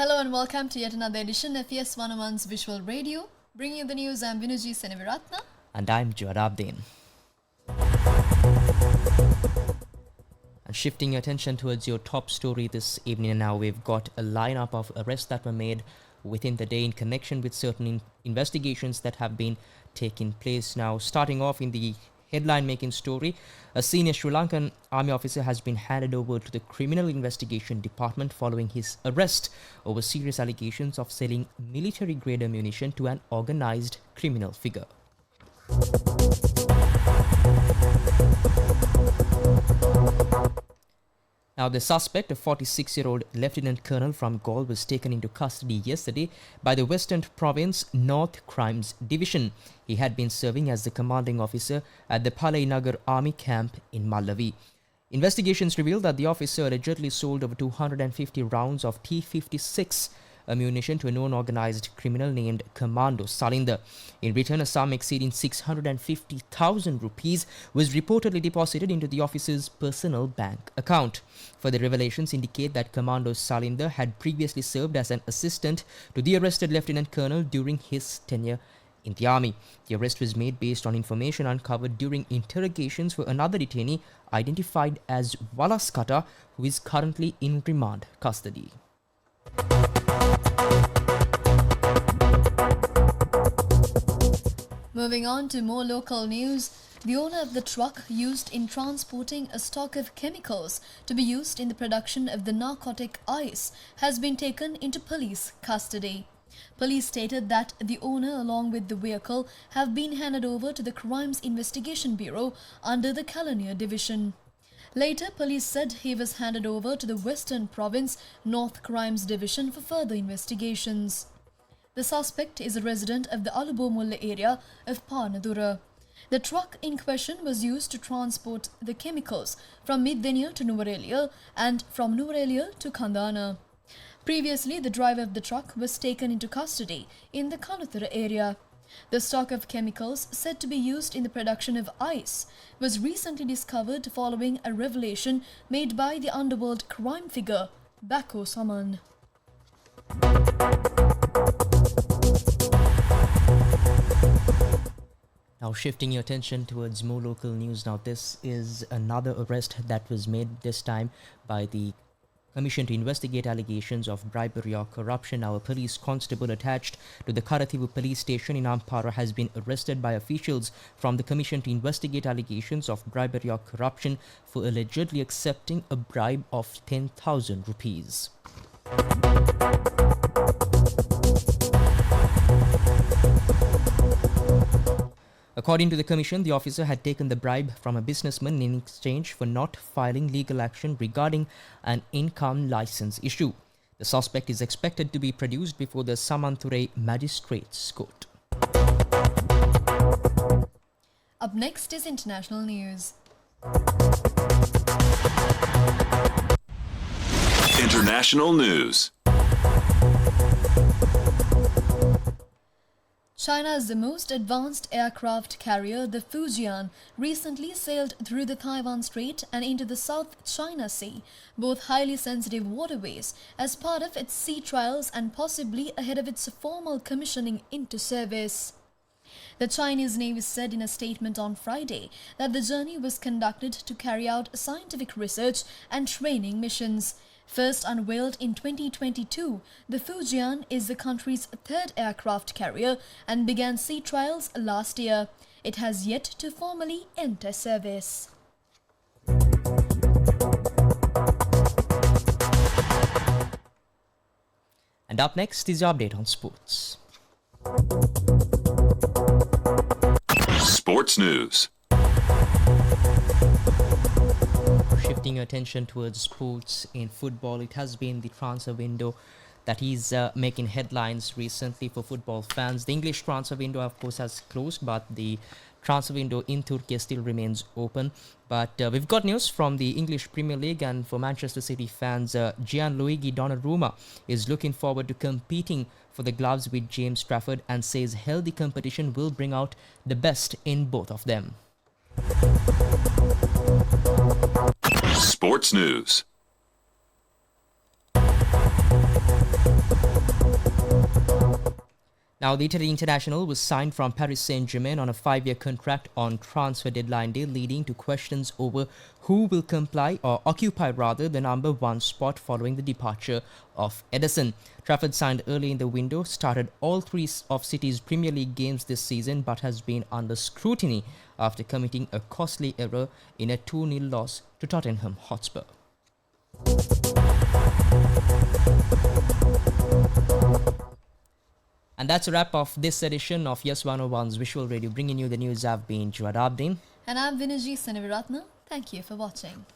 Hello and welcome to yet another edition of YES101's Visual Radio. Bringing you the news, I'm Vinuji Seneviratna. And I'm Joarabdin. And shifting your attention towards your top story this evening, now we've got a lineup of arrests that were made within the day in connection with certain investigations that have been taking place. Now, starting off in the headline-making story, a senior Sri Lankan army officer has been handed over to the Criminal Investigation Department following his arrest over serious allegations of selling military-grade ammunition to an organised criminal figure. Now, the suspect, a 46-year-old Lieutenant Colonel from Galle, was taken into custody yesterday by the Western Province North Crimes Division. He had been serving as the commanding officer at the Palai Nagar Army Camp in Mallawi. Investigations revealed that the officer allegedly sold over 250 rounds of T56 ammunition to a known organised criminal named Commando Salinda. In return, a sum exceeding 650,000 rupees was reportedly deposited into the officer's personal bank account. Further revelations indicate that Commando Salinda had previously served as an assistant to the arrested Lieutenant Colonel during his tenure in the army. The arrest was made based on information uncovered during interrogations for another detainee identified as Walaskata, who is currently in remand custody. Moving on to more local news, the owner of the truck used in transporting a stock of chemicals to be used in the production of the narcotic ice has been taken into police custody. Police stated that the owner along with the vehicle have been handed over to the Crimes Investigation Bureau under the Kalaniya Division. Later, police said he was handed over to the Western Province North Crimes Division for further investigations. The suspect is a resident of the Alubomulla area of Parnadura. The truck in question was used to transport the chemicals from Midvenia to Nuvarelia and from Nuvarelia to Kandana. Previously, the driver of the truck was taken into custody in the Kanuthura area. The stock of chemicals said to be used in the production of ice was recently discovered following a revelation made by the underworld crime figure Bako Saman. Now, shifting your attention towards more local news. Now, this is another arrest that was made this time by the Commission to investigate allegations of bribery or corruption. Now, a police constable attached to the Karathivu police station in Ampara has been arrested by officials from the Commission to investigate allegations of bribery or corruption for allegedly accepting a bribe of 10,000 rupees. According to the Commission, the officer had taken the bribe from a businessman in exchange for not filing legal action regarding an income license issue. The suspect is expected to be produced before the Samanture Magistrates Court. Up next is international news. International news. China's most advanced aircraft carrier, the Fujian, recently sailed through the Taiwan Strait and into the South China Sea, both highly sensitive waterways, as part of its sea trials and possibly ahead of its formal commissioning into service. The Chinese Navy said in a statement on Friday that the journey was conducted to carry out scientific research and training missions. First unveiled in 2022, the Fujian is the country's third aircraft carrier and began sea trials last year. It has yet to formally enter service. And up next is your update on sports. Sports news. Shifting your attention towards sports in football, it has been the transfer window that is making headlines recently for football fans. The English transfer window, of course, has closed, but the transfer window in Turkey still remains open. But we've got news from the English Premier League, and for Manchester City fans, Gianluigi Donnarumma is looking forward to competing for the gloves with James Trafford and says healthy competition will bring out the best in both of them. Sports news. Now, the Italy international was signed from Paris Saint-Germain on a 5-year contract on transfer deadline day, leading to questions over who will occupy the number 1 spot following the departure of Ederson. Trafford signed early in the window, started all 3 of City's Premier League games this season, but has been under scrutiny after committing a costly error in a 2-0 loss to Tottenham Hotspur. And that's a wrap of this edition of YES101's Visual Radio. Bringing you the news, I've been Jawad Abdin. And I'm Vinajji Seneviratna. Thank you for watching.